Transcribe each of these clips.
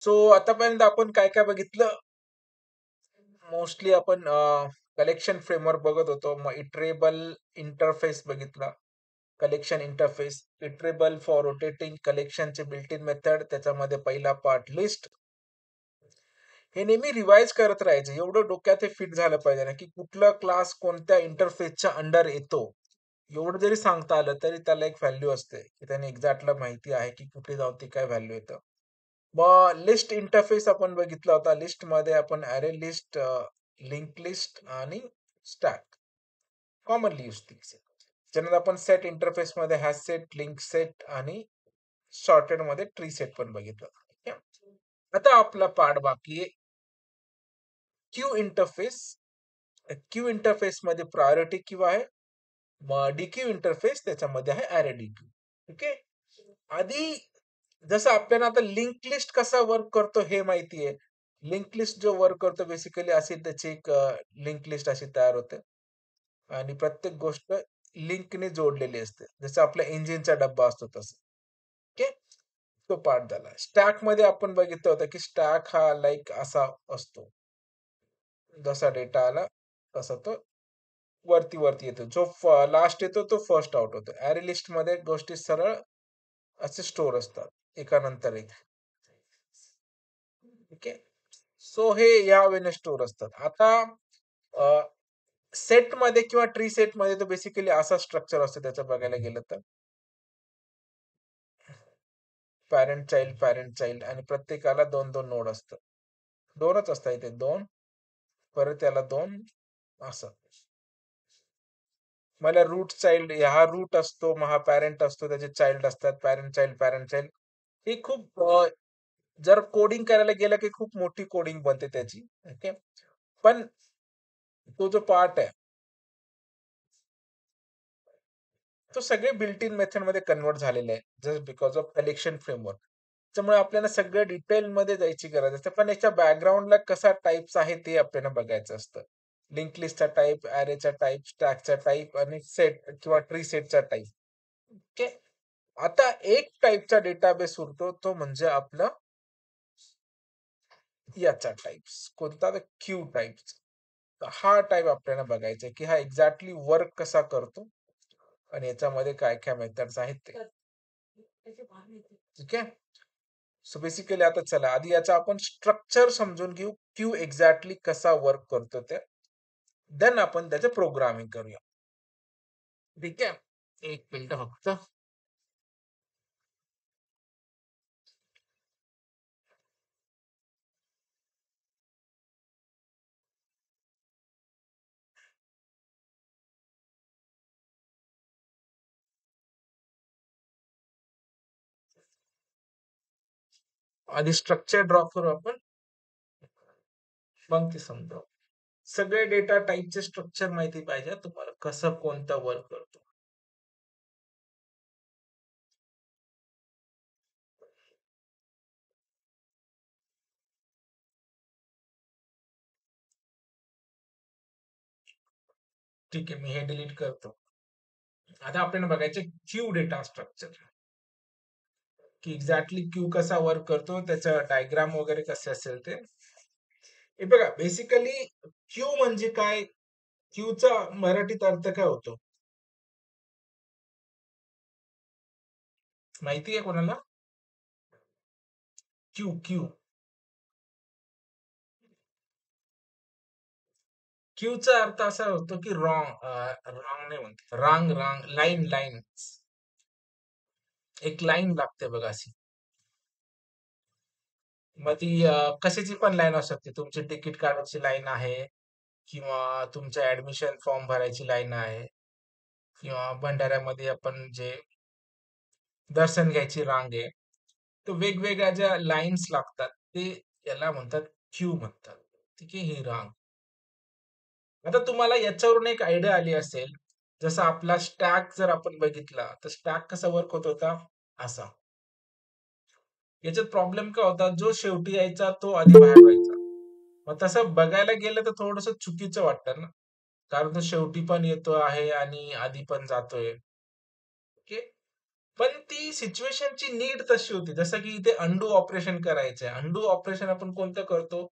So आतापर्यंत आपण काय काय बघितलं. मोस्टली आपण कलेक्शन फ्रेमवर्क बघत होतो. मग इटरेबल इंटरफेस बघितला. Collection interface, iterable for rotating कलेक्शनचे बिल्ट इन मेथड, त्याच्यामध्ये पहिला पार्ट लिस्ट. हे नेहमी रिवाइज करत राहायचं. एवढं डोक्यात हे फिट झालं पाहिजे ना, की कुठला क्लास कोणत्या इंटरफेसच्या अंडर येतो. एवढं जरी सांगता आलं तरी त्याला एक व्हॅल्यू असते, की त्याने एक्झॅक्टला माहिती आहे, की कुठे जाऊन ती काय व्हॅल्यू येतं. मग लिस्ट इंटरफेस आपण बघितला होता. लिस्टमध्ये आपण अरे लिस्ट, लिंक लिस्ट आणि स्टॅक कॉमनली यूज थिंग्स आहेत. त्यानंतर आपण सेट इंटरफेसमध्ये हॅश सेट, लिंक सेट आणि सॉर्टेड मध्ये ट्री सेट पण बघितलं. ठीक आहे. आता आपला पार्ट बाकी आहे क्यू इंटरफेस. क्यू इंटरफेस मध्ये प्रायोरिटी क्यू आहे. मग डीक्यू इंटरफेस त्याच्यामध्ये आहे अरे डीक्यू. ओके. आधी जसं आपल्याला आता लिंक लिस्ट कसा वर्क करतो हे माहिती आहे. लिंक लिस्ट जो वर्क करतो बेसिकली अशी त्याची एक लिंक लिस्ट अशी तयार होते आणि प्रत्येक गोष्ट लिंकने जोडलेली असते. जसं आपल्या इंजिनचा डब्बा असतो तसं. ओके. तो पार्ट झाला. स्टॅक मध्ये आपण बघितलं होतं की स्टॅक हा लाईक असा असतो. जसा डेटा आला तसा तो वरती वरती येतो. जो लास्ट येतो तो फर्स्ट आउट होतो. अरे लिस्ट मध्ये गोष्टी सरळ असे स्टोअर असतात एकानंतर एक. ओके. सो हे या वेने स्टोअर असतात. आता सेट मध्ये किंवा ट्री सेट मध्ये तर बेसिकली असा स्ट्रक्चर असतो त्याचं बघायला गेलं तर. पॅरेंट चाइल्ड आणि प्रत्येकाला 2-2 नोड असतात. 2च असतात इथे 2, परत याला 2 असं. मला रूट चाइल्ड हा रूट असतो, मग हा पॅरेंट असतो, त्याचे चाइल्ड असतात, पॅरेंट चाइल्ड. ही खूप जर कोडिंग करायला गेलं की खूप मोठी कोडिंग बनते त्याची. ओके. पण तो जो पार्ट आहे, तो सगळे बिल्ट इन मेथडमध्ये कन्व्हर्ट झालेले आहे. Just because of collection framework. त्यामुळे आपल्याला सगळं डिटेलमध्ये जायची गरज असते. पण याच्या बॅकग्राऊंडला कसा टाइप्स आहे ते आपल्याला बघायचं असतं. लिंक लिस्टचा टाइप, अरेचा टाइप, स्टॅकचा टाइप आणि सेट किंवा ट्री सेटचा टाइप. ओके. आता एक टाइपचा डेटाबेस उरतो तो म्हणजे आपलं याचा टाइप्स. कोणता तर क्यू टाइप्स. हा टाइप आपल्याला बघायचा आहे, की हा एक्झॅक्टली वर्क कसा करतो आणि याच्यामध्ये काय-काय मेथड्स आहेत ते. ठीक आहे. सो बेसिकली आता चला आधी याचा आपण स्ट्रक्चर समजून घेऊ. क्यू एक्झॅक्टली कसा वर्क करतो ते. देन आपण त्याचं प्रोग्रामिंग करूया. ठीक आहे. एक मिनिट फक्त. आधी स्ट्रक्चर ड्रॉ करू आपण. मग ते समजावू. सगळे डेटा टाइपचे स्ट्रक्चर माहिती पाहिजे तुम्हाला कसं कोणता वर्क करतो. ठीक आहे, मी हे डिलीट करतो. आता आपल्याला बघायचं क्यू डेटा स्ट्रक्चर, की एक्झॅक्टली क्यू कसा वर्क करतो, त्याचं डायग्राम वगैरे कसे असेल ते. हे बघा बेसिकली क्यू म्हणजे काय? क्यूचा मराठीत अर्थ काय होतो? माहिती आहे कोणाला? क्यू क्यू क्यूचा अर्थ असा होतो की रॉंग, रॉंग नाही म्हणते, रांग रांग, लाईन लाईन. एक लाईन लागते बघा अशी. मग ती कशाची पण लाईन असू शकते. तुमची तिकीट काढायची लाईन आहे किंवा तुमच्या ऍडमिशन फॉर्म भरायची लाईन आहे किंवा भंडाऱ्यामध्ये आपण जे दर्शन घ्यायची रांग आहे. तर वेगवेगळ्या ज्या लाईन्स लागतात ते याला म्हणतात क्यू म्हणतात. ठीक आहे, ही रांग. आता तुम्हाला याच्यावरून एक आयडिया आली असेल, जसा आपला स्टॅक जर आपण बघितला, तर स्टॅक कसा वर्क होत होता? असा. याच्यात प्रॉब्लेम काय होता? जो शेवटी यायचा तो आधी बाहेर व्हायचा. मग तसं बघायला गेलं तर थोडंसं चुकीचं वाटतं ना. कारण तो शेवटी पण येतो आहे आणि आधी पण जातोय. ओके. पण ती सिच्युएशनची नीड तशी होती. जसं की इथे अंडू ऑपरेशन करायचंय. अंडू ऑपरेशन आपण कोणतं करतो?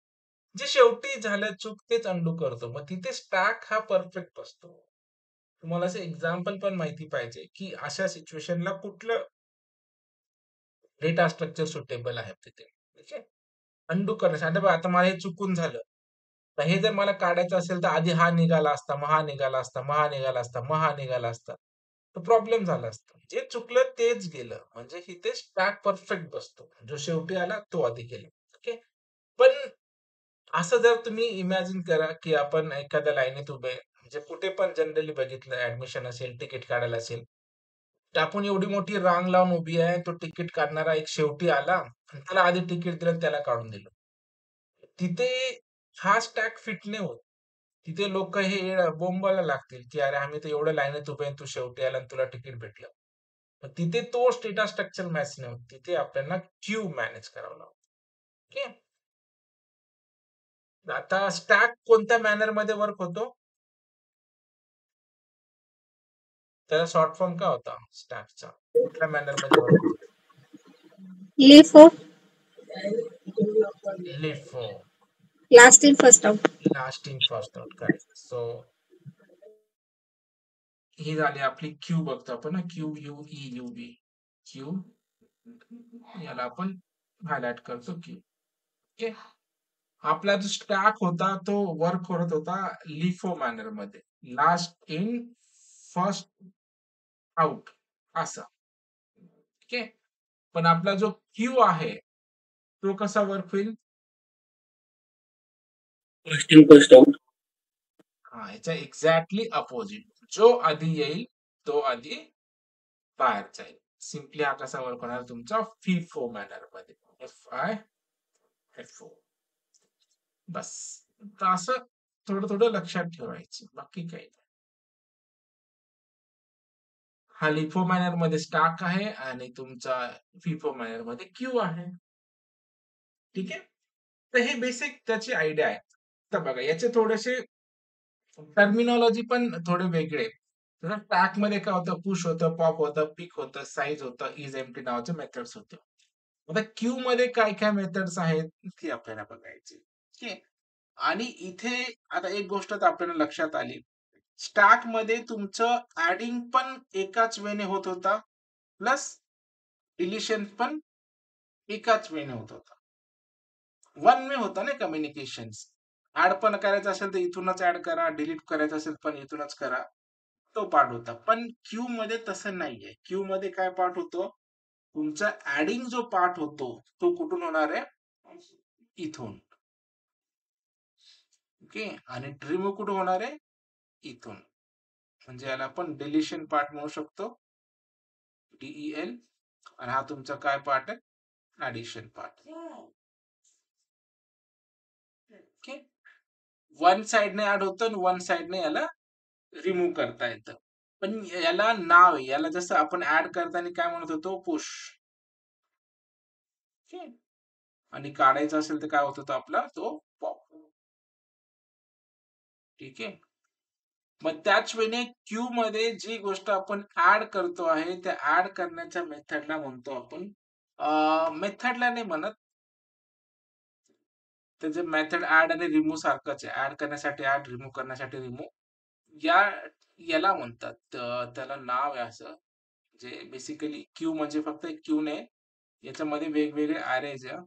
जे शेवटी झालं चूक तेच अंडू करतो. मग तिथे स्टॅक हा परफेक्ट बसतो. तुम्हाला असं एक्झाम्पल पण माहिती पाहिजे, की अशा सिच्युएशनला कुठलं डेटा स्ट्रक्चर सुटेबल आहे तिथे. ठीक आहे. अंडू करण्यासाठी आता बघा, आता मला हे चुकून झालं. तर हे जर मला काढायचं असेल तर आधी हा निघाला असता, मग हा निघाला असता, मग हा निघाला असता, मग हा निघाला असता. तर प्रॉब्लेम झाला असता. जे चुकलं तेच गेलं. म्हणजे इथे स्टॅक परफेक्ट बसतो. जो शेवटी आला तो आधी गेला. ओके. पण असं जर तुम्ही इमॅजिन करा, की आपण एखाद्या लाईनीत उभे आहे. म्हणजे कुठे पण जनरली बघितलं ॲडमिशन असेल, तिकीट काढायला असेल. तर आपण एवढी मोठी रांग लावून उभी आहे. तो तिकीट काढणारा एक शेवटी आला आणि त्याला आधी तिकीट दिलं आणि त्याला काढून दिलं. तिथे हा स्टॅक फिट नाही होत. तिथे लोकं हे बोंबायला लागतील, की "अरे, आम्ही तर एवढ्या लाईनीत उभे आहे, तू शेवटी आला आणि तुला तिकीट भेटलं." मग तिथे तो डेटा स्ट्रक्चर मॅच नाही होत. तिथे आपल्याला क्यू मॅनेज करावं लागतं. ओके. आता स्टॅक कोणत्या मॅनरमध्ये वर्क होतो? त्याचा शॉर्ट फॉर्म काय होता स्टॅकचा? कुठल्या मॅनरमध्ये वर्क होतो? LIFO, LIFO. last in first out. Last in first out. Correct. So ही झाली आपली क्यू बघतो आपण ना, Q U E U B. Queue, याला आपण हायलाइट करतो क्यू. ओके. आपला जो स्टॅक होता तो वर्क करत होता लिफो मॅनर मध्ये. लास्ट इन फर्स्ट आउट असं. ओके. पण आपला जो क्यू आहे तो कसा वर्क होईल? First in first out. हा, याच्या एक्झॅक्टली अपोजिट. जो आधी येईल तो आधी बाहेर जाईल. सिम्पली हा कसा वर्क होणार तुमचा फिफो मॅनर मध्ये. FIFO. बस. तर असं थोडं थोडं लक्षात ठेवायचं, बाकी काही नाही. हा लिफो मॅनर मध्ये स्टाक आहे आणि तुमचा फिफो मॅनर मध्ये क्यू आहे. ठीक आहे. तर हे बेसिक त्याची आयडिया आहे. तर बघा, याचे थोडेसे टर्मिनॉलॉजी पण थोडे वेगळे. तर स्टॅक मध्ये काय होतं, पुश होतं, पॉप होतं, पिक होतं, साईज होतं, इज एम्प्टी नावाचे मेथड्स होते. आता क्यू मध्ये काय काय मेथड्स आहेत ती आपल्याला बघायची. ठीक. आणि इथे आता एक गोष्ट तर आपल्याला लक्षात आली. स्टॅक मध्ये तुमचं ऍडिंग पण एकाच वेने होत होता, प्लस डिलिशन पण एकाच वेने होत होता. वन वे होता ना कम्युनिकेशन. ऍड पण करायचं असेल तर इथूनच ऍड करा, डिलीट करायचं असेल पण इथूनच करा. तो पार्ट होता. पण क्यू मध्ये तसं नाहीये. क्यू मध्ये काय पार्ट होतो? तुमचा ऍडिंग जो पार्ट होतो तो कुठून होणार आहे? इथून. ओके. आणि रिमूव्ह कुठून होणार आहे? इथून. म्हणजे याला आपण डिलिशन पार्ट म्हणू शकतो. DEL. आणि हा तुमचा काय पार्ट आहे? Addition part. Okay. One साइडने add होतं आणि वन साइडने याला रिमूव्ह करता येतं. पण याला नाव आहे. याला जसं आपण ऍड करताना काय म्हणत होतो? पुश. ओके. आणि काढायचा असेल तर काय होत होतं आपला तो पॉप. ठीक आहे. मग त्याच वेळी क्यू मध्ये जी गोष्ट आपण ऍड करतो आहे त्या ऍड करण्याच्या मेथडला म्हणतो आपण, मेथडला नाही म्हणत, त्याचे मेथड ऍड आणि रिमूव्ह सारखंच आहे. ऍड करण्यासाठी ऍड, रिमूव्ह करण्यासाठी रिमूव्ह. याला म्हणतात. त्याला नाव आहे असं. जे बेसिकली क्यू म्हणजे फक्त एक क्यू नाही, याच्यामध्ये वेगवेगळे अरेज आहे.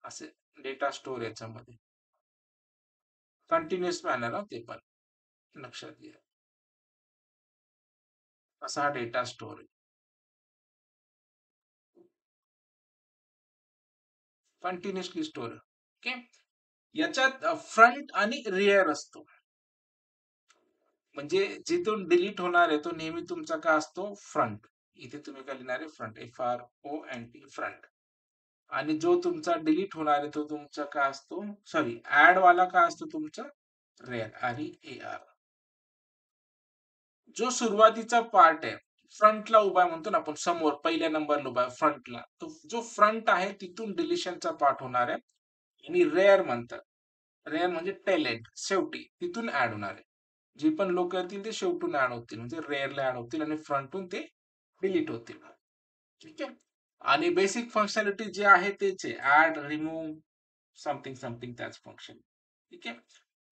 असे डेटा स्टोअर याच्यामध्ये कंटिन्युअस मॅनर ते पण लक्षात घ्या. असा हा डेटा स्टोअर आहे. Continuously store. ओके. याच्यात फ्रंट आणि रिअर असतो. म्हणजे जिथून डिलीट होणार आहे तो नेहमी तुमचा काय असतो? फ्रंट. इथे तुम्ही काय लिहिणार आहे? फ्रंट. FRONT, front. आणि जो तुमचा डिलीट होणार आहे तो तुमचा काय असतो? सॉरी, ऍड वाला काय असतो तुमचा? रेअर. REAR. जो सुरुवातीचा पार्ट आहे, फ्रंटला उभा आहे म्हणतो ना आपण, समोर पहिल्या नंबरला उभा आहे फ्रंटला, तो जो फ्रंट आहे तिथून डिलिशनचा पार्ट होणार आहे. आणि रेअर म्हणतात. रेअर म्हणजे टेल एंड, शेवटी तिथून ऍड होणार आहे. जी पण लोक येतील ते शेवटून ऍड होतील, म्हणजे रेअरला ऍड होतील आणि फ्रंटून ते डिलीट होतील. ठीक आहे. आणि बेसिक फंक्शनॅलिटी जे आहे तेच आहे, ऍड, रिमूव्ह, समथिंग समथिंग त्याच फंक्शन. ठीक आहे.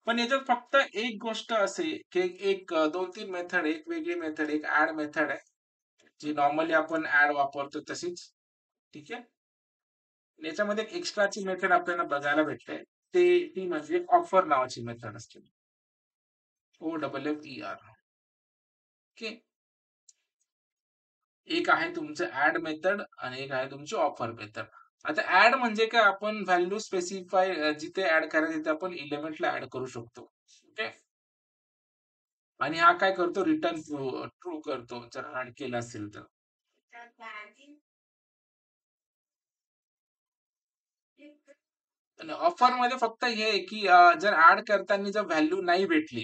पण याच्यात फक्त एक गोष्ट असे की एक 2-3 मेथड, एक वेगळी मेथड, एक ऍड मेथड आहे, जी नॉर्मली आपण ऍड वापरतो तशीच. ठीक आहे. याच्यामध्ये एक एक्स्ट्राची मेथड आपल्याला बघायला भेटते, ती म्हणजे ऑफर नावाची मेथड असते. OFFER. ओके. एक आहे तुमचं ऍड मेथड आणि एक आहे तुमची ऑफर मेथड. आता ऍड म्हणजे काय, आपण व्हॅल्यू स्पेसिफाय जिथे ऍड करायचं तिथे आपण एलिमेंटला ऍड करू शकतो. ओके. आणि हा काय करतो, रिटर्न ट्रू करतो जर ऍड केला असेल तर. ऑफर मध्ये फक्त हे आहे की जर ऍड करताना जर व्हॅल्यू नाही भेटली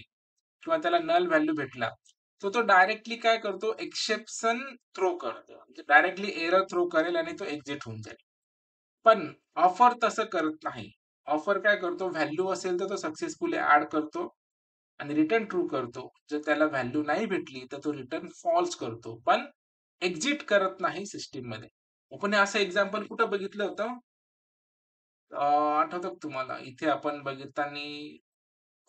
किंवा त्याला नल व्हॅल्यू भेटला, तो डायरेक्टली काय करतो, एक्सेप्शन थ्रो करतो, म्हणजे डायरेक्टली एरर थ्रो करेल आणि तो एक्झिट होऊन जाईल. पण ऑफर तसं करत नाही. ऑफर काय करतो, व्हॅल्यू असेल तर तो सक्सेसफुली ऍड करतो आणि रिटर्न ट्रू करतो. जर त्याला व्हॅल्यू नाही भेटली तर तो रिटर्न फॉल्स करतो, पण एक्झिट करत नाही सिस्टीम मध्ये. आपण हे असं एक्झाम्पल कुठं बघितलं होतं, आठवतं का तुम्हाला? इथे आपण बघितताना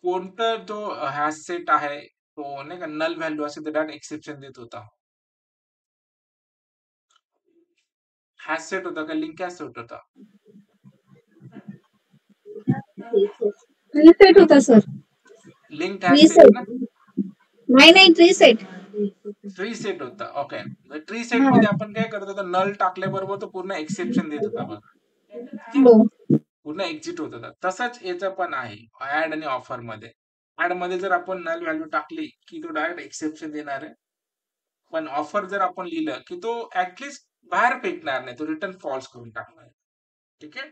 कोणता तो हॅश सेट आहे, तो नाही का नल व्हॅल्यू असेल तर डायरेक्ट एक्सेप्शन देत होता. हॅश सेट होता का लिंक हॅश सेट होता? रिसेट होता sir. Linked hash set reset. ना? नाही रिसेट. ट्री सेट होता. ओके. ट्री सेट हा. मध्ये आपण काय करत होतो, नल टाकल्याबरोबर तो पूर्ण एक्सेप्शन देत होता बघा. ठीक आहे. हो. पूर्ण एक्झिट होत होता. तसंच याचं पण आहे ऍड आणि ऑफर मध्ये. ऍड मध्ये जर आपण नल व्हॅल्यू टाकली की तो डायरेक्ट एक्सेप्शन देणार आहे. पण ऑफर जर आपण लिहिलं की तो ऍटलिस्ट बाहेर फेकणार नाही, तो रिटर्न फॉल्स करून टाकणार. ठीक आहे.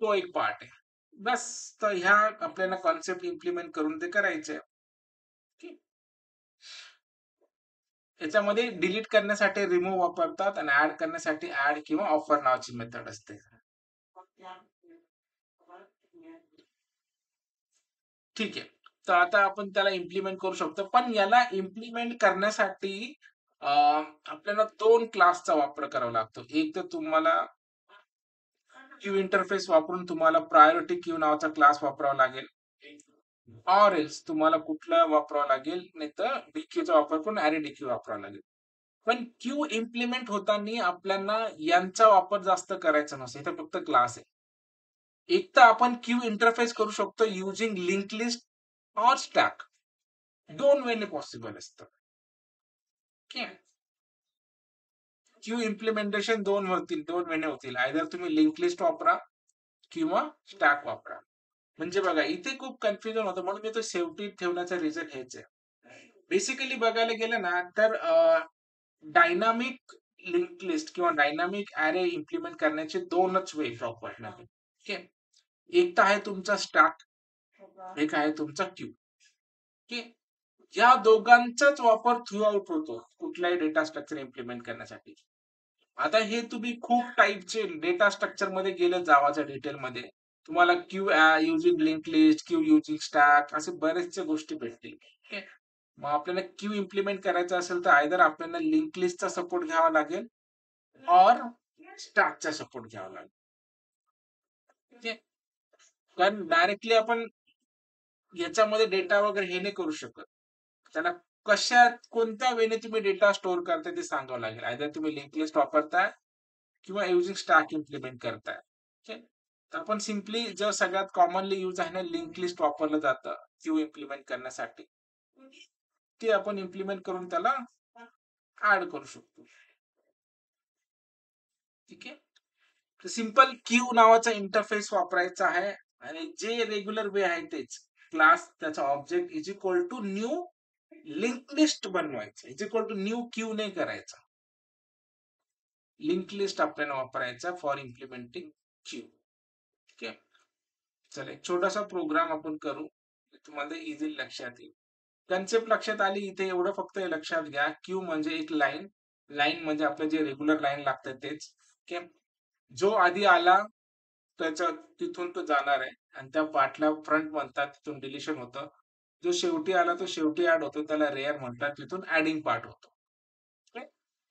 तो एक पार्ट आहे. बस. तर ह्या आपल्याला कॉन्सेप्ट इम्प्लिमेंट करून ते करायचे. याच्यामध्ये डिलीट करण्यासाठी रिमूव्ह वापरतात आणि ऍड करण्यासाठी ऍड किंवा ऑफर नावाची मेथड असते. ठीक आहे. तर आता आपण त्याला इम्प्लिमेंट करू शकतो, पण याला इम्प्लिमेंट करण्यासाठी आपल्याला 2 क्लासचा वापर करावा लागतो. एक तर तुम्हाला क्यू इंटरफेस वापरून तुम्हाला प्रायोरिटी क्यू नावाचा क्लास वापरावा लागेल, ऑर एल्स तुम्हाला कुठला वापरावा लागेल, नाही तर डीक्यूचा वापर करून अरे डीक्यू वापरावा लागेल. पण क्यू इम्प्लिमेंट होताना आपल्याला यांचा वापर जास्त करायचा नसतो, इथे फक्त क्लास आहे. एक तर आपण क्यू इंटरफेस करू शकतो using link list or stack. 2 वेने पॉसिबल असतं. क्यू इम्प्लिमेंटेशन 2 वेने होतील. आयदर तुम्ही लिंक लिस्ट वापरा किंवा स्टॅक वापरा. म्हणजे बघा इथे खूप कन्फ्युजन होतं, म्हणून मी तो शेवटी ठेवण्याचा रिझन हेच आहे. बेसिकली बघायला गेलं ना तर डायनामिक लिंक लिस्ट किंवा डायनामिक अरे इम्प्लिमेंट करण्याचे 2च वे प्रॉपर. ठीक आहे. एक तर आहे तुमचा स्टॅक, एक आहे तुमचा क्यू. की या दोघांचाच वापर थ्रू आउट होतो कुठलाही डेटा स्ट्रक्चर इम्प्लिमेंट करण्यासाठी. आता हे तुम्ही खूप टाईपचे डेटा स्ट्रक्चर मध्ये गेलं जावाच्या डिटेल मध्ये, तुम्हाला Q using link list, Q using stack, असे बरेचशे गोष्टी भेटतील. मग आपल्याला क्यू इम्प्लिमेंट करायचं असेल तर आयदर आपल्याला लिंक लिस्टचा सपोर्ट घ्यावा लागेल और स्टॅकचा सपोर्ट घ्यावा लागेल. कारण डायरेक्टली आपण याच्यामध्ये डेटा वगैरे हे नाही करू शकत. त्याला कशात कोणत्या वेने तुम्ही डेटा स्टोअर करताय ते सांगावं लागेल. आयदर तुम्ही लिंक लिस्ट वापरताय किंवा युजिंग स्टॅक इम्प्लिमेंट करताय. तर आपण सिम्पली जर सगळ्यात कॉमनली यूज आहे ना लिंक लिस्ट वापरलं जातं क्यू इम्प्लिमेंट करण्यासाठी, ते आपण इम्प्लिमेंट करून त्याला ऍड करू शकतो. ठीक आहे. सिंपल क्यू नावाचा इंटरफेस वापरायचा आहे आणि जे रेग्युलर वे आहे तेच क्लास, त्याचा object is equal to new link list बनवायचं, is equal to new queue नाही करायचा. लिंक लिस्ट आपल्याला वापरायचा फॉर इम्प्लिमेंटिंग क्यू. ठीक आहे. चला एक छोटासा प्रोग्राम आपण करू, तुम्हाला इझिली लक्षात येईल. कन्सेप्ट लक्षात आली. इथे एवढं फक्त लक्षात घ्या, क्यू म्हणजे एक लाईन, लाईन म्हणजे आपलं जे रेग्युलर लाईन लागतं तेच. ओके. जो आधी आला त्याच्या तिथून तो जाणार आहे आणि त्या पार्टला फ्रंट म्हणतात, तिथून डिलिशन होतं. जो शेवटी आला तो शेवटी ऍड होतो, त्याला रेअर म्हणतात, तिथून ऍडिंग पार्ट होतो.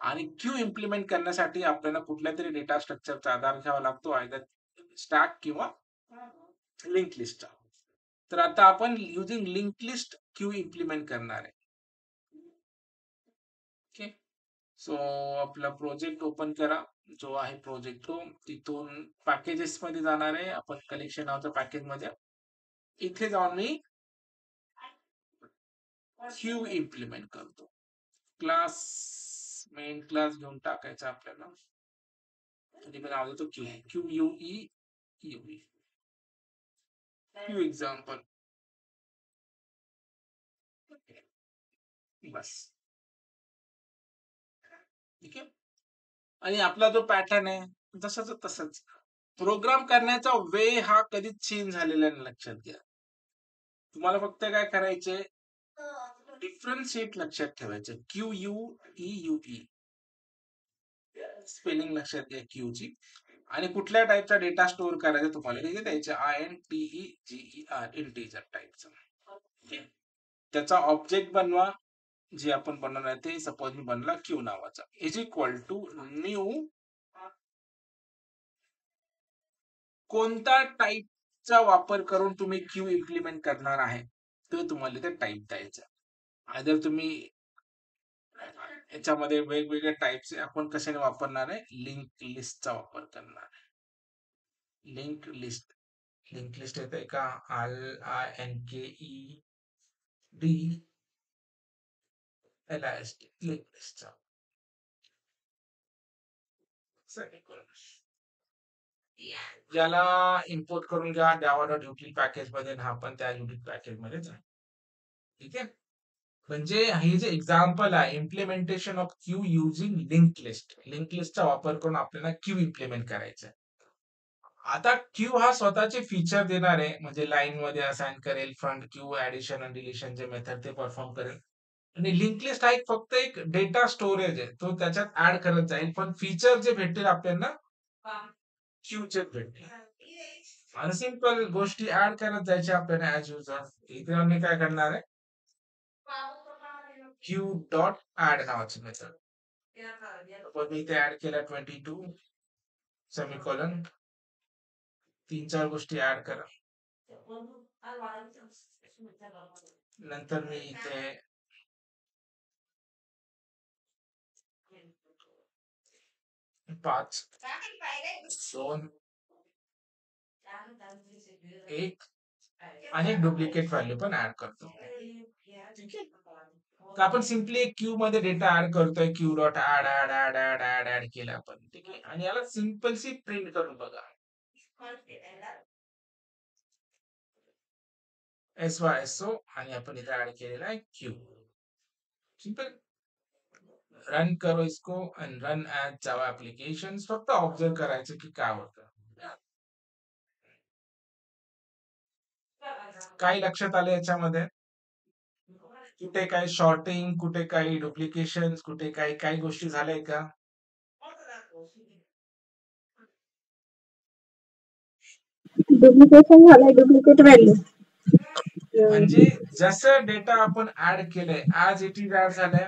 आणि क्यू इम्प्लिमेंट करण्यासाठी आपल्याला कुठल्या तरी डेटा स्ट्रक्चरचा आधार घ्यावा लागतो, आयदर स्टॅक किंवा लिंक लिस्टचा. तर आता आपण using link list Q implement करणार आहे. ओके, सो आपला प्रोजेक्ट ओपन करा, जो आहे प्रोजेक्ट तो. तिथून पॅकेजेस मध्ये जाणार आहे, आपण कलेक्शन नावाच्या पॅकेज मध्ये. इथे जाऊन मी क्यू इम्प्लिमेंट करतो. क्लास, मेन क्लास घेऊन टाकायचा आपल्याला, आणि मी नाव देतो queue, Q U E U queue example. बस, ठीक आहे. आणि आपला जो पॅटर्न आहे जसाच तसंच. प्रोग्राम करण्याचा वे हा कधीच चेंज झालेला नाही, लक्षात घ्या. तुम्हाला फक्त काय करायचे, डिफरन्शिएट लक्षात ठेवायचं. Q U E you E, spelling लक्षात घ्या क्यू ची. आणि कुठल्या टाईपचा डेटा स्टोअर करायचा तुम्हाला तिथे द्यायचं, INTEGER, इंटिजर टाईपचा. त्याचा ऑब्जेक्ट बनवा, जे आपण बनवणार आहे ते. सपोज मी बनला क्यू नावाचा, इज इक्वल टू न्यू कोणता टाईपचा वापर करून तुम्ही क्यू इम्प्लिमेंट करणार आहे ते तुम्हाला ते टाईप द्यायचं. आयदर तुम्ही याच्यामध्ये वेगवेगळे टाईप्स आपण कशाने वापरणार आहे, लिंक लिस्टचा वापर करणार आहे. लिंक लिस्ट, लिंक लिस्ट येते का, LINKED, लिंक लिस्टचा. ज्याला इम्पोर्ट करून घ्या java.util पॅकेज मध्ये, आपण त्या util पॅकेज मध्ये जा. ठीक आहे. म्हणजे हे जे एक्झाम्पल आहे, implementation of Q using link list. Link लिस्टचा वापर करून आपल्याला क्यू इम्प्लिमेंट करायचं आहे. आता क्यू हा स्वतःचे फीचर देणार आहे, म्हणजे लाईन मध्ये असाइन करेल, फ्रंट क्यू, ऍडिशन आणि डिलिशन जे मेथड ते परफॉर्म करेल. आणि लिंक लिस्ट हा फक्त एक डेटा स्टोरेज आहे, तो त्याच्यात ऍड करत जाईल, पण फीचर जे भेटतील आपल्याला क्यूचे भेटतील. आणि सिंपल गोष्टी ऍड करत जायच्या आपल्याला ऍज युजर. इथे आम्ही काय करणार आहे, क्यू डॉट ऍड नावाची मेथड. पण मी इथे ऍड केला 22 सेमिकोलॉन, 3-4 गोष्टी ऍड करा. नंतर मी इथे 5 2 1 आणि एक डुप्लिकेट व्हॅल्यू पण ऍड करतो. ठीक आहे. तर आपण सिम्पली एक क्यू मध्ये डेटा ऍड करतोय, Q dot add add add add add add केला आपण. ठीक आहे. आणि याला सिंपल सी प्रिंट करून बघा, SYSO, आणि आपण इथे ऍड केलेला आहे क्यू. सिंपल. रन करो इसको and run as Java application. फक्त ऑब्झर्व करायचं की काय होतं. काय लक्षात आलं याच्यामध्ये, कुठे काही शॉर्टिंग, कुठे काही डुप्लिकेशन, कुठे काही काही गोष्टी झाल्याय का? डुप्लिकेशन झालंय, डुप्लिकेट व्हॅल्यू. म्हणजे जसं डेटा आपण ऍड केलंय ऍज इट इज ऍड झालंय.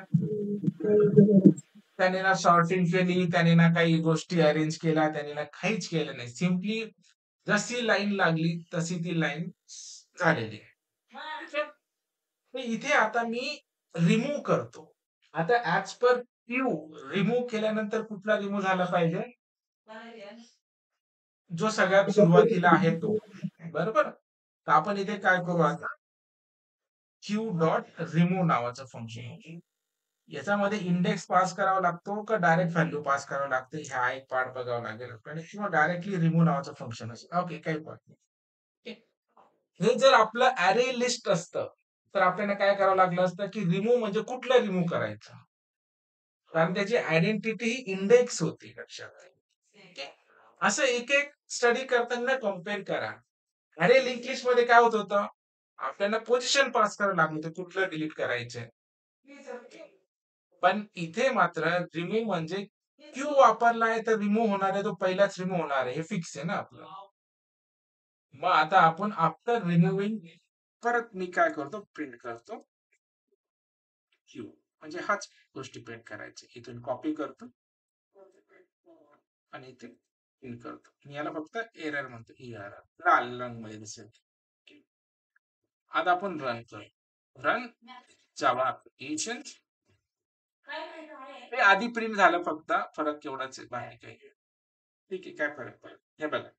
त्याने ना शॉर्टिंग केली, त्याने ना काही गोष्टी अरेंज केल्या, त्याने ना काहीच केलं नाही. सिम्पली जशी लाईन लागली तशी ती लाईन झालेली आहे. इथे आता मी रिमूव्ह करतो. आता ऍज पर क्यू रिमूव्ह केल्यानंतर कुठला रिमूव्ह झाला पाहिजे, जो सगळ्यात सुरुवातीला आहे तो. बरोबर. तर आपण इथे काय करू, आता क्यू डॉट रिमूव्ह नावाचं फंक्शन. याच्यामध्ये इंडेक्स पास करावा लागतो का डायरेक्ट व्हॅल्यू पास करावं लागते, ह्या एक पार्ट बघावं लागेल आपल्याला, किंवा डायरेक्टली रिमूव्ह नावाचं फंक्शन असेल. ओके, काही पार्ट नाही. हे जर आपलं अरे लिस्ट असतं तर आपल्याला काय करावं लागलं असतं की रिमूव्ह म्हणजे कुठलं रिमूव्ह करायचं, कारण त्याची आयडेंटिटी ही इंडेक्स होती, लक्षात. असं एक एक स्टडी करताना कम्पेअर करा. अरे लिंक लिस्ट मध्ये काय होत होतं, आपल्याला पोझिशन पास करावं लागलं होतं कुठलं डिलीट करायचंय. पण इथे मात्र रिमूव्ह म्हणजे क्यू वापरलाय तर रिमूव्ह होणार आहे, तो पहिलाच रिमूव्ह होणार आहे, हे फिक्स आहे ना आपलं. मग आता आपण आफ्टर रिमूव्हिंग परत मी काय करतो, प्रिंट करतो क्यू. म्हणजे हाच गोष्टी प्रिंट करायचे. इथून कॉपी करतो आणि इथे प्रिंट करतो. आणि याला फक्त एरर म्हणतो, ERR. लाल रंगमध्ये दिसेल. आता आपण रन करू. Run Java application. हे आधी प्रिंट झालं, फक्त फरक एवढाच आहे, बाकी काही. ठीक आहे, काय फरक पडेल हे बघा.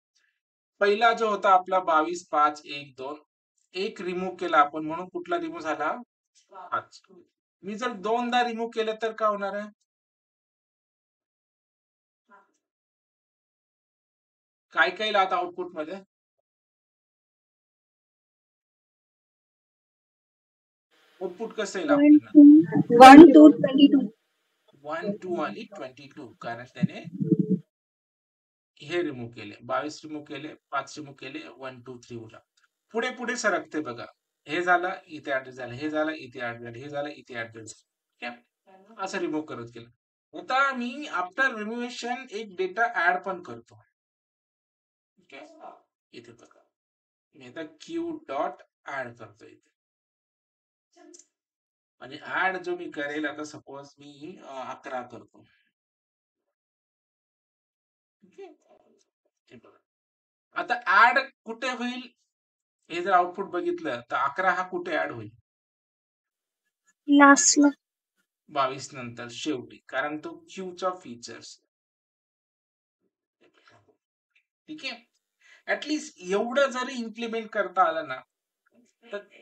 पहिला जो होता आपला 22,5,1,2, एक रिमूव्ह केला आपण, म्हणून कुठला रिमूव्ह झाला? 5. मी जर दोनदा रिमूव्ह केलं तर काय होणार आहे? काय काय येईल आता आउटपुट मध्ये? आउटपुट कसं येईल One, आपल्याला? two, 1 to 22. 1 2 आणि 22, कारण त्याने हे रिमूव्ह केले, 22 रिमूव्ह केले, 5 रिमूव्ह केले, 1 2 3 उरला. पुढे पुढे सरकते बघा. हे झालं, इथे ऍड झालं, हे झालं, इथे ऍड झालं, हे झालं, इथे ऍड झालं. ठीक आहे, असं रिमूव्ह करत गेलं. आता मी आफ्टर रिमूव्हेशन एक डेटा ऍड पण करतो. ठीक आहे, इथे बघा, मी आता क्यू डॉट ऍड करतो इथे. आणि ऍड जो मी करेल, आता सपोज मी 11 करतो. ठीक आहे, आता ऍड कुठे होईल? हे जर आउटपुट बघितलं तर 11 हा कुठे ऍड होईल? Last ला. 22 नंतर शेवटी, कारण तो क्यूचा फीचर्स. ठीक आहे, ऍटलीस्ट एवढं जरी इम्प्लिमेंट करता आलं ना,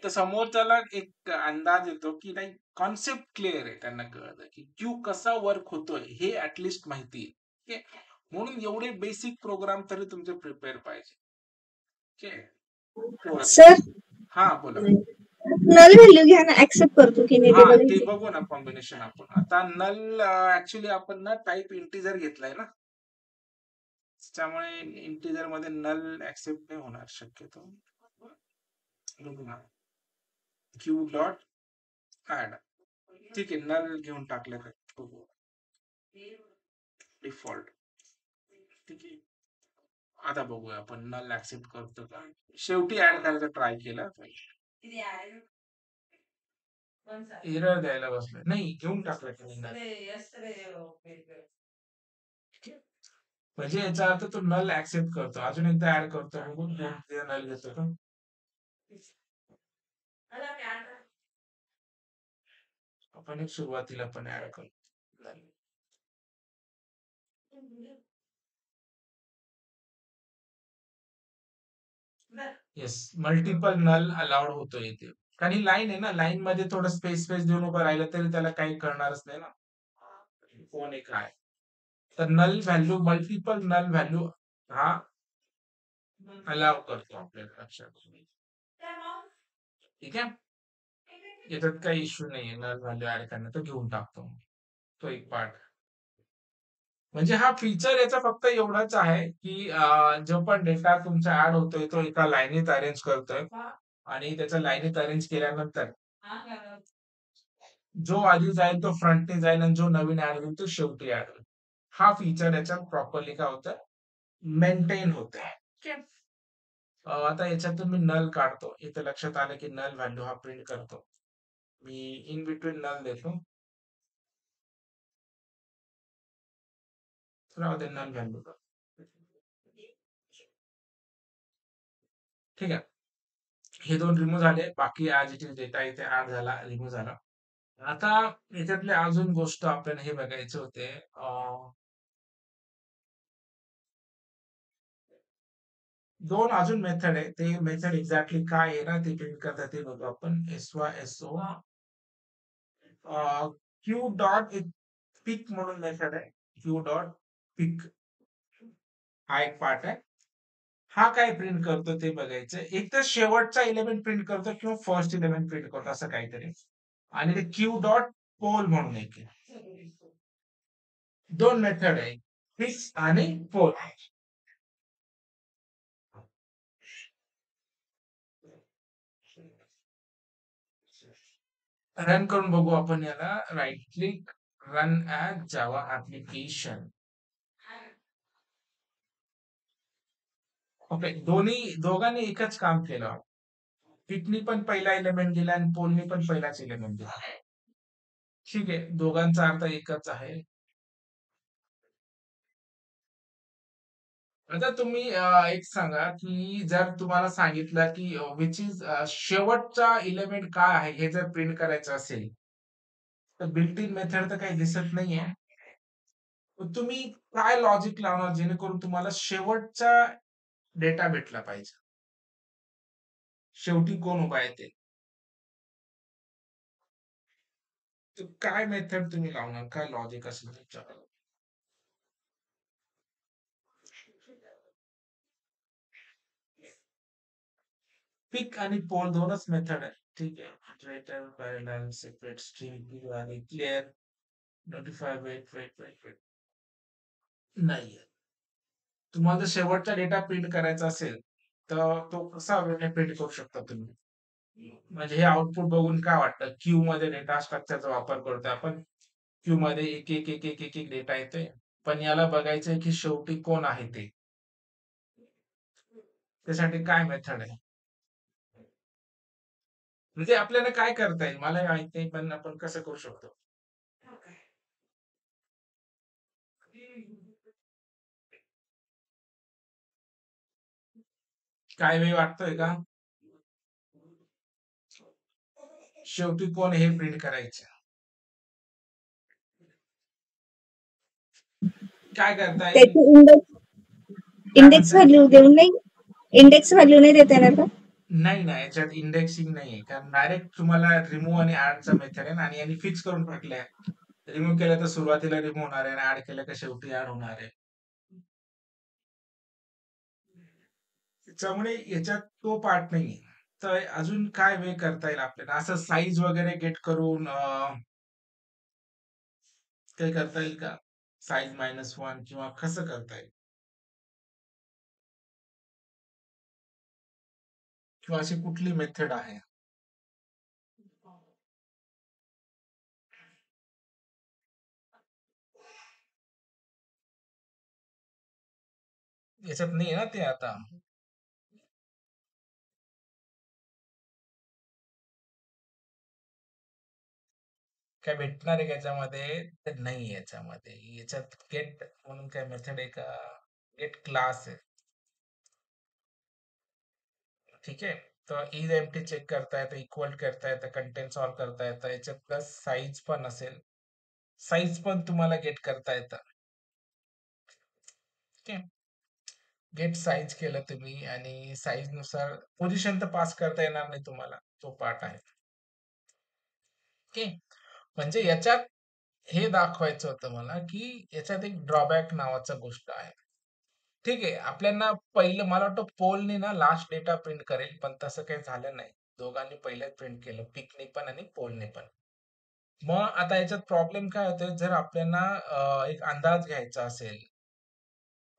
तर समोरच्याला एक अंदाज येतो की नाही, कॉन्सेप्ट क्लिअर आहे, त्यांना कळतं की क्यू कसा वर्क होतोय हे ऍटलीस्ट माहिती आहे. ठीक आहे, म्हणून एवढे बेसिक प्रोग्राम तरी तुमचे प्रिपेअर पाहिजे. ठीक आहे, सर, हा बोला. नल व्हॅल्यू घ्या ना, ऍक्सेप्ट करतो की नाही हा, ते बघा ते इथे. बघू ना कॉम्बिनेशन आपण. आता नल ऍक्च्युली आपण ना टाईप इंटिजर घेतलाय ना, त्यामुळे इंटिजर मध्ये नल ऍक्सेप्ट नाही होणार शक्यतो. Q dot add. ठीक आहे, नल घेऊन टाकले डिफॉल्ट. ठीक आहे, आता बघूया आपण नल ऍक्सेप्ट करतो का. शेवटी ऍड करायचा ट्राय केला, एरर द्यायला बसलं. नाही, घेऊन टाकलं त्यांनी null. म्हणजे याचा अर्थ तो नल ऍक्सेप्ट करतो. अजून एकदा ऍड करतो, नल घेतो का. आपण एक सुरुवातीला पण ऍड करतो. येस, मल्टिपल नल अलाउड होतो इथे. कारण ही लाईन आहे ना, लाईन मध्ये थोडं स्पेस स्पेस देऊन उभं राहिलं तरी त्याला काही कळणारच नाही ना कोण आहे काय. तर null value, multiple null value हा अलाव करतो आपल्याला, लक्षात. ठीक आहे, याच्यात काही इश्यू नाहीये, नल व्हॅल्यू ऍड करणं, तो घेऊन टाकतो तो एक पार्ट. म्हणजे हा फीचर याचा फक्त एवढाच आहे की जो पण डेटा तुमचा ऍड होतोय तो एका लाईनीत अरेंज करतोय, आणि त्याच्या लाईनीत अरेंज केल्यानंतर जो आधी जाईल तो फ्रंटने जाईल, आणि जो नवीन ऍड होईल तो शेवटी ऍड होईल. हा फीचर याच्यात प्रॉपरली काय होतं, मेंटेन होत आहे. आता याच्यातून मी नल काढतो. इथे लक्षात आलं की नल व्हॅल्यू हा प्रिंट करतो. मी इन बिटवीन नल देतो, राहू दे नल व्हॅल्यू. ठीक आहे, हे दोन रिमूव्ह झाले, बाकी ऍज इट इज डेटा इथे ऍड झाला, रिमूव्ह झाला. आता याच्यातले अजून गोष्ट आपल्याला हे बघायचे होते, दोन अजून मेथड आहे. ते मेथड एक्झॅक्टली काय आहे ना, ते प्रिंट करतात ते बघू आपण. SYSO क्यू डॉट पिक म्हणून मेथड आहे. क्यू डॉट पिक हा एक पार्ट आहे. हा काय प्रिंट करतो ते बघायचं. एक तर शेवटचा एलिमेंट प्रिंट करतो किंवा फर्स्ट एलिमेंट प्रिंट करतो, असं काहीतरी. आणि ते क्यू डॉट पोल म्हणून एक आहे. दोन मेथड आहे, फिक्स आणि पोल. रन करून बघू आपण याला. Right click, run as Java application. Okay, दोघांनी एकच काम केलं. पिकनी पण पहिला एलिमेंट दिला आणि पोलनी पण पहिलाच एलिमेंट दिला. ठीक आहे. दोघांचा अर्थ एकच आहे. आता तुम्ही एक सांगा, की जर तुम्हाला सांगितलं, की व्हिच इस शेवटचा एलिमेंट काय आहे, हे जर प्रिंट करायचं असेल, तर बिल्ट इन मेथड तर काही दिसत नाहीये. मग तुम्ही काय लॉजिक लावणार जेणेकरून तुम्हाला शेवटचा डेटा भेटला पाहिजे? शेवटी कोण उभा आहे ते? तर काय मेथड तुम्ही लावणार? काय लॉजिक असेल तुमच्याकडे? पिक आणि पोल दोनच मेथड आहे. ठीक आहे. इटरेटर, पॅराडाइम, सेपरेट स्ट्रिंग आणि clear, notify, wait, wait, wait, wait. नाहीये. तुम्हाला जर शेवटचा डेटा प्रिंट करायचा असेल, तर तो कसा वेळेने प्रिंट करू शकता तुम्ही? म्हणजे हे आउटपुट बघून काय वाटतं? क्यू मध्ये डेटा स्ट्रक्चरचा वापर करतोय आपण. क्यू मध्ये एक एक एक एक एक एक डेटा येतोय. पण याला बघायचंय की शेवटी कोण आहे ते. त्यासाठी काय मेथड आहे? म्हणजे आपल्याला काय करता येईल? मला माहित नाही, पण आपण कसं करू शकतो? काय वेळ वाटतोय का? शेवटी कोण हे प्रिंट करायचं? काय करता येईल? त्याची इंडेक्स काय इंडेक्स म्हणताय? व्हॅल्यू देऊन नाही इंडेक्स व्हॅल्यू नाही देता येणार का? नाही ना, याच्यात इंडेक्सिंग नाहीये. कारण डायरेक्ट तुम्हाला रिमूव्ह आणि ऍडचा मेथड आहे ना, आणि यांनी फिक्स करून टाकलंय. रिमूव्ह केलं तर सुरुवातीला रिमूव्ह होणार आहे आणि ऍड केलं तर शेवटी ऍड होणार आहे. त्याच्यामुळे याच्यात तो पार्ट नाहीये. तर अजून काय वे करता येईल आपल्याला? असं साईज वगैरे गेट करून काही करता येईल का? साईज -1 किंवा कसं करता येईल? किंवा अशी कुठली मेथड आहे? याच्यात नाही ना ते आता. काय भेटणार आहे का याच्यामध्ये? तर नाही याच्यामध्ये. याच्यात गेट म्हणून काय मेथड आहे का? गेट क्लास आहे. ठीक आहे. तर इज एम्प्टी चेक करता येतं, इक्वल करता येतं, कंटेंट सॉल्व करता येतं. याच्यात प्लस साईज पण असेल. साईज पण तुम्हाला गेट करता येतं. ठीक आहे. गेट साईज केलं तुम्ही आणि साईज नुसार पोझिशन तर पास करता येणार नाही तुम्हाला. तो पार्ट आहे. ओके. म्हणजे याच्यात हे दाखवायचं होतं मला, की याच्यात एक ड्रॉबॅक नावाचा गोष्ट आहे. ठीक आहे. आपल्याला पहिलं मला वाटतं पोलने ना लास्ट डेटा प्रिंट करेल, पण तसं काही झालं नाही. दोघांनी पहिलेच प्रिंट केलं. पिकने पण आणि पोलने पण. मग आता याच्यात प्रॉब्लेम काय होतोय, जर आपल्याला एक अंदाज घ्यायचा असेल,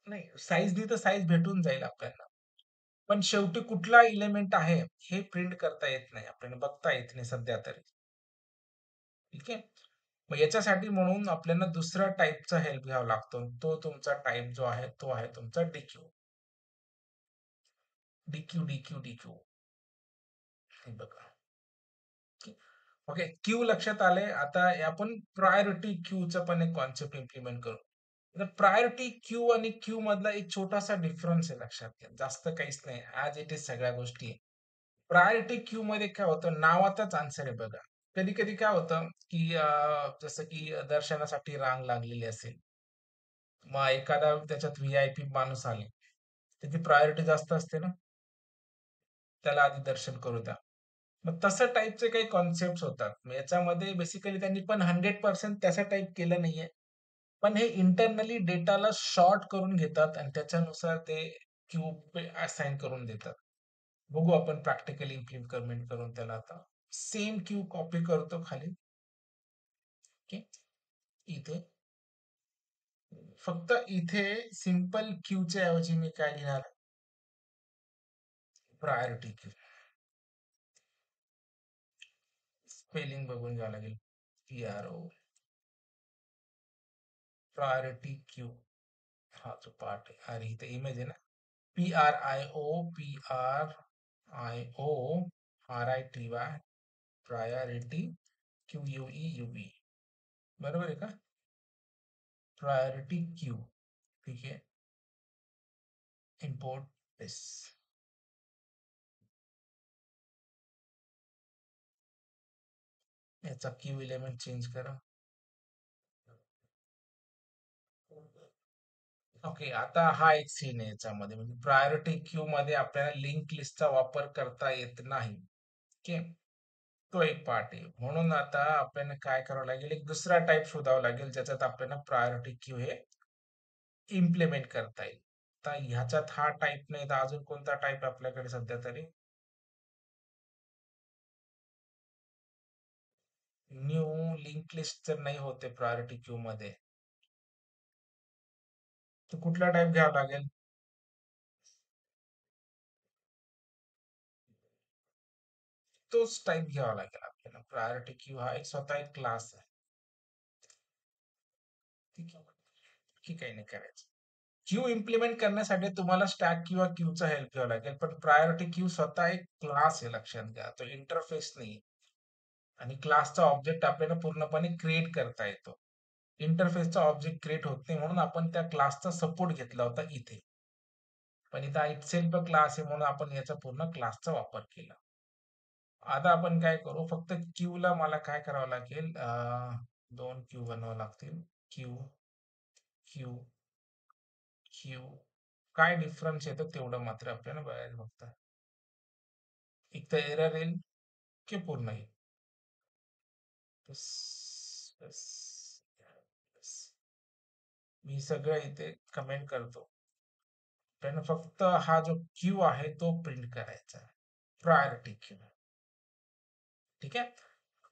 नाही साईजनी तर साईज भेटून जाईल आपल्याला. पण शेवटी कुठला एलिमेंट आहे, हे प्रिंट करता येत नाही. आपल्याला बघता येत नाही सध्या तरी. ठीक आहे. मग याच्यासाठी म्हणून आपल्याला दुसऱ्या टाइपचा हेल्प घ्यावा लागतो. तो तुमचा टाइप जो आहे, तो आहे तुमचा डिक्यू. DQ, dQ, dQ. हे बघा. ओके. क्यू लक्षात आले. आता आपण प्रायोरिटी क्यूचा पण एक कॉन्सेप्ट इम्प्लिमेंट करू. तर प्रायोरिटी क्यू आणि क्यू मधला एक छोटासा डिफरन्स आहे, लक्षात घ्या. जास्त काहीच नाही. ॲज इट इज सगळ्या गोष्टी आहे. प्रायोरिटी क्यू मध्ये काय होतं, नावाचाच आन्सर आहे बघा. कधी-कधी काय होतं, की जसं की दर्शनासाठी रांग लागलेली असेल. मग एखादा त्याच्यात व्ही-आय-पी माणूस आले. त्याची प्रायोरिटी जास्त असते ना, त्याला आधी दर्शन करू द्या. मग तसं टाइपचे काही कॉन्सेप्ट होतात. मग याच्यामध्ये बेसिकली त्यांनी पण 100% त्याचं टाइप केलं नाहीये. पण हे इंटरनली डेटाला सॉर्ट करून घेतात आणि त्याच्यानुसार ते क्यूब असाइन करून देतात. बघू आपण प्रॅक्टिकली इम्प्लिमेंट करून त्याला आता. सेम क्यू कॉपी करतो खाली. ओके. इथे फक्त इथे सिंपल क्यूच्या ऐवजी मी काय लिहिणार? Priority queue. स्पेलिंग बघून घ्यावं लागेल. PRO. Priority queue. हा जो पार्ट आहे. अरे इथे इमेज आहे ना. PRIO, RITY, priority, QUEUE. बरोबर आहे का? Priority queue. ठीक आहे. इम्पोर्ट दिस. याचा क्यू एलिमेंट चेंज करा. ओके, आता हा एक सीन आहे याच्यामध्ये, म्हणजे प्रायोरिटी क्यू मध्ये आपल्याला लिंक लिस्टचा वापर करता येत नाही. ओके, तो एक पार्ट आहे. म्हणून आता आपल्याला काय करावं लागेल, एक दुसरा टाईप शोधावा लागेल ज्याच्यात आपल्याला प्रायोरिटी क्यू हे इम्प्लिमेंट करता येईल. तर ह्याच्यात हा टाईप नाही तर अजून कोणता टाईप आपल्याकडे सध्या तरी? न्यू लिंक लिस्ट जर नाही होते प्रायोरिटी क्यू मध्ये, तर कुठला टाईप घ्यावा लागेल? तोच टाईप घ्यावा लागेल आपल्याला. प्रायोरिटी क्यू हा एक स्वतः एक क्लास आहे. ठीक आहे, की काही नाही करायचं. क्यू इम्प्लिमेंट करण्यासाठी तुम्हाला स्टॅक किंवा क्यूचा हेल्प घ्यावा लागेल, पण प्रायोरिटी क्यू स्वतः एक क्लास आहे, लक्षात घ्या. तो इंटरफेस नाही, आणि क्लासचा ऑब्जेक्ट आपल्याला पूर्णपणे क्रिएट करता येतो. इंटरफेसचा ऑब्जेक्ट क्रिएट होत नाही, म्हणून आपण त्या क्लासचा सपोर्ट घेतला होता इथे. पण इथं इटसेल्फ क्लास आहे म्हणून आपण याचा पूर्ण क्लासचा वापर केला. आता आपण काय करू, फक्त क्यू ला मला काय करावं लागेल, 2 क्यू बनवावं लागतील. Q, Q, Q. काय डिफरन्स येतो तेवढं मात्र आपल्याला बघायला फक्त. एक तर एरर येईल की पूर्ण येईल. बस, बस, बस. मी सगळं इथे कमेंट करतो. पण फक्त हा जो क्यू आहे तो प्रिंट करायचा, प्रायोरिटी क्यू. ठीक आहे.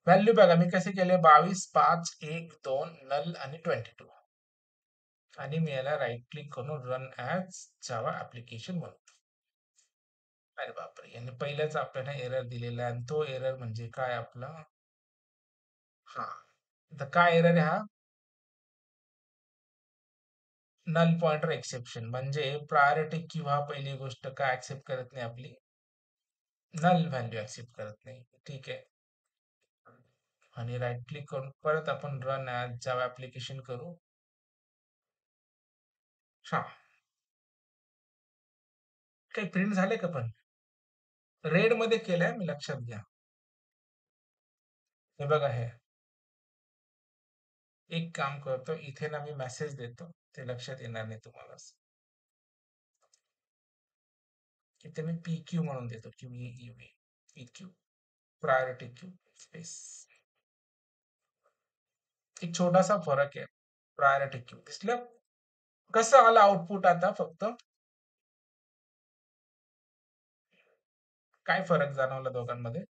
व्हॅल्यू बघा मी कसे केले, 22, 5, 1, 2 नल आणि 22. आणि मी याला राईट क्लिक करून रन ॲज जावा ऍप्लिकेशन म्हणतो. अरे बापरे, याने पहिल्याच आपल्याला एरर दिलेला आहे, आणि तो एरर म्हणजे काय आपला? हा, तर काय एरर आहे हा? Null pointer exception. म्हणजे प्रायोरिटी क्यू हा पहिली गोष्ट काय ऍक्सेप्ट करत नाही आपली? नल व्हॅल्यू ऍक्सेप्ट करत नाही. ठीक आहे. आणि राईट क्लिक करून परत आपण रन ॲज जावा ऍप्लिकेशन करू. हा, काही प्रिंट झाले का? पण रेड मध्ये केलंय मी, लक्षात घ्या. हे बघा, हे एक काम करतो इथे ना, मी मेसेज देतो, ते लक्षात येणार नाही तुम्हाला. इथे मी पी क्यू म्हणून देतो, Q E P Q, priority queue space. एक छोटासा फरक आहे. प्रायोरिटी क्यू दिसलं? कसं आलं आउटपुट आता? फक्त काय फरक जाणवला दोघांमध्ये?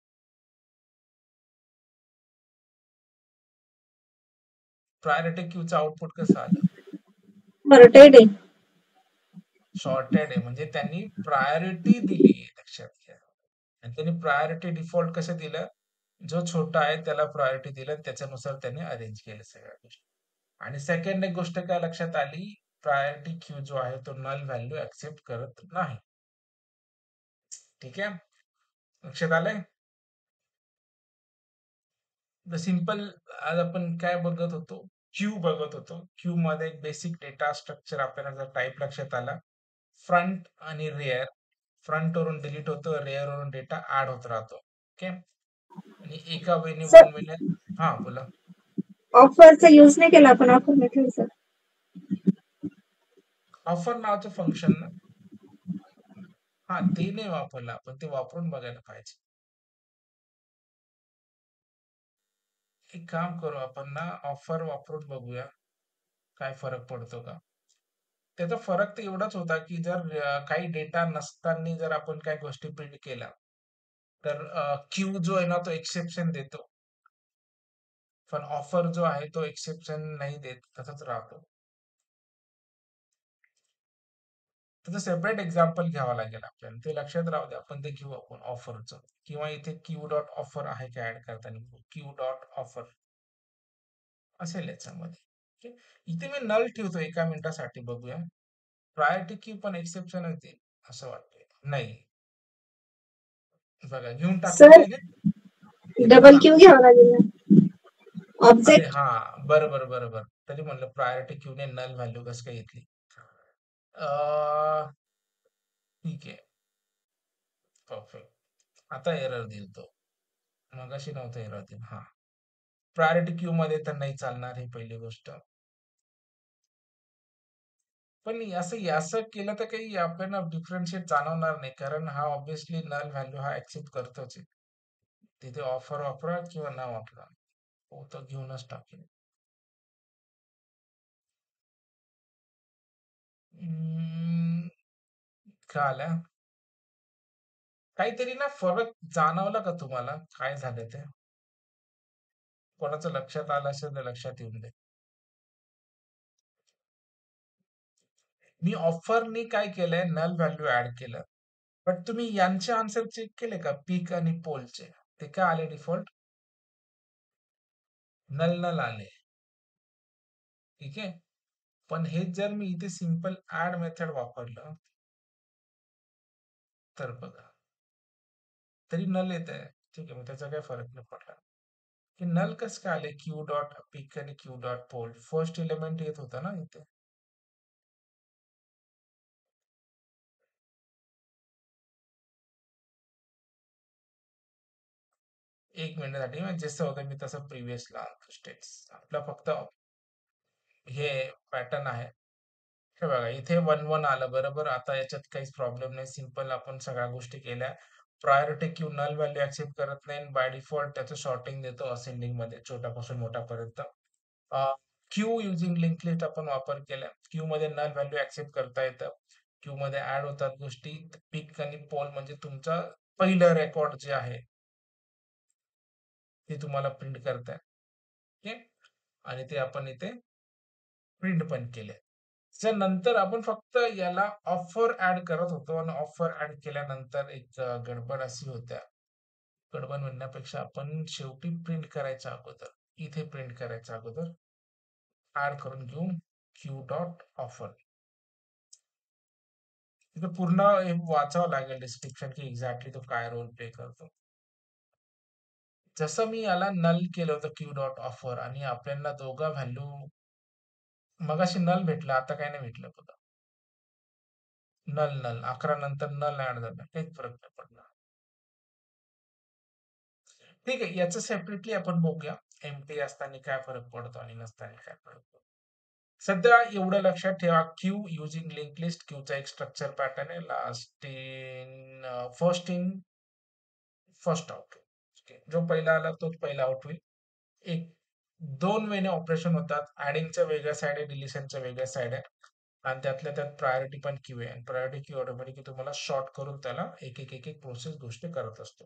प्रायोरिटी क्यूचं आउटपुट कसं आलं? सॉर्टेड आहे. शॉर्टेड आहे, म्हणजे त्यांनी प्रायोरिटी दिली, लक्षात घ्या. आणि त्यांनी प्रायोरिटी डिफॉल्ट कसं दिलं? जो छोटा आहे त्याला प्रायोरिटी दिलं, त्याच्यानुसार त्यांनी अरेंज केलं सगळ्या गोष्टी. आणि सेकंड एक गोष्ट काय लक्षात आली, प्रायोरिटी क्यू जो आहे तो नल व्हॅल्यू ऍक्सेप्ट करत नाही. ठीक आहे, लक्षात आलंय? The simple. आज आपण काय बघत होतो? क्यू बघत होतो. क्यू मध्ये एक बेसिक डेटा स्ट्रक्चर आपल्याला जर टाईप लक्षात आला, फ्रंट आणि रेअर. फ्रंट वरून डिलीट होतो, रेअर वरून डेटा ऍड होत राहतो. ओके, आणि एका वेने सर, वन वेने. हा, बोला. ऑफरचा यूज नाही केला आपण, ऑफर मेथडचा. ऑफर नावाचं फंक्शन ना, हा ते नाही वापरलं आपण, ते वापरून बघायला पाहिजे. एक काम करू आपण ना, ऑफर वापरून बघूया काय फरक पडतो का. त्याचा फरक तर एवढाच होता की जर काही डेटा नसताना जर आपण काही गोष्टी प्रिंट केल्या, तर क्यू जो आहे ना तो एक्सेप्शन देतो, पण ऑफर जो आहे तो एक्सेप्शन नाही देत, तसंच राहतो. त्याचं सेपरेट एक्झाम्पल घ्यावं लागेल आपल्याला, ते लक्षात राहू दे, आपण ते घेऊ आपण ऑफरचं. किंवा इथे क्यू डॉट ऑफर आहे का ऍड करताना, क्यू डॉट ऑफर असेल याच्यामध्ये. ठीक आहे? इथे मी नल ठेवतो एका मिनिटासाठी, बघूया. प्रायोरिटी क्यू पण एक्सेप्शन येते असं वाटतंय. नाही, बघा घेऊन टाकलं सर, का याने? डबल हा, क्यू घ्यावा लागेल ना. अरे ऑब्जेक्ट हा, बरोबर बरोबर. तरी म्हणलं प्रायोरिटी क्यूने नल व्हॅल्यू कसं काय घेतली. ठीक आहे, परफेक्ट. आता एरर देईल तो, मगाशी नव्हता एरर देईल. हा, प्रायोरिटी क्यू मध्ये तर नाही चालणार ही पहिली गोष्ट. पण असं असं केलं तर काही आपल्याला डिफरन्शिएट जाणवणार नाही, कारण हा ऑब्व्हियसली नल व्हॅल्यू हा ऍक्सेप्ट करतोच आहे. तिथे ऑफर वापरा किंवा न वापरा, हो तर घेऊनच टाकेल. हम्म, कळालं. काहीतरी ना फरक जाणवला का तुम्हाला, काय झालं ते? कोणाचं लक्षात आलं असेल तर लक्षात येऊन दे. मी ऑफरनी काय केलंय, नल व्हॅल्यू ऍड केलं. बट तुम्ही यांचे आन्सर चेक केले का, पीक आणि पोलचे? ते काय आले डिफॉल्ट? नल नल आले. ठीक आहे. पण हे जर मी इथे सिंपल ऍड मेथड वापरलं तर बघा, तरी नल येत आहे. ठीक आहे, मग त्याचा काय फरक नाही पडला. की नल कसं काय आले, क्यू डॉट पिक आणि Q dot poll first element येत होता ना इथे. एक मिनिटासाठी जसं होतं मी तसं प्रिव्हियसला स्टेट्स आपला फक्त हे पॅटर्न आहे. हे बघा, इथे 1-1 आलं बरोबर. आता याच्यात काहीच प्रॉब्लेम नाही. सिंपल आपण सगळ्या गोष्टी केल्या. Priority queue null value accept करत नाही. बाय डिफॉल्ट त्याचं सॉर्टिंग देतो असेंडिंग मध्ये छोट्यापासून मोठ्यापर्यंत. क्यू युजिंग लिंक लिस्ट आपण वापर केला. क्यू मध्ये नल व्हॅल्यू ऍक्सेप्ट करता येतं. क्यू मध्ये ऍड होतात गोष्टी. पिक आणि पोल म्हणजे तुमचा पहिलं रेकॉर्ड जे आहे ते तुम्हाला प्रिंट करताय. ओके, आणि ते आपण इथे प्रिंट पण केले. त्याच्यानंतर आपण फक्त याला ऑफर ऍड करत होतो आणि ऑफर ऍड केल्यानंतर एक गडबड अशी होत्या. गडबड म्हणण्यापेक्षा आपण शेवटी प्रिंट करायच्या अगोदर, इथे प्रिंट करायच्या अगोदर ऍड करून घेऊ क्यू डॉट ऑफर. तिथं पूर्ण हे वाचावं लागेल डिस्क्रिप्शन की एक्झॅक्टली तो काय रोल प्ले करतो. जसं मी याला नल केलं होतं क्यू डॉट ऑफर आणि आपल्याला दोघा व्हॅल्यू मगाशी नल भेटला, आता काय नाही भेटलं बघा. नल नल 11 नंतर नल ऍड झाला, काहीच फरक नाही पडला. ठीक आहे, याचं सेपरेटली आपण बघूया. एमटी असताना काय फरक पडतो आणि नसताना काय फरक पडतो. सध्या एवढं लक्षात ठेवा, क्यू युजिंग लिंक लिस्ट, क्यूचा एक स्ट्रक्चर पॅटर्न आहे. Last in first out. जो पहिला आला तोच पहिला आउट होईल. एक 2 वेने ऑपरेशन होतात. ऍडिंगच्या वेगळ्या साइड आहे, डिलिशनच्या वेगळ्या साइड आहे. आणि त्यातल्या त्यात प्रायोरिटी पण क्यू आहे. प्रायोरिटी क्यू ऑटोमॅटिकली तुम्हाला शॉर्ट करून त्याला एक एक एक एक प्रोसेस गोष्टी करत असतो.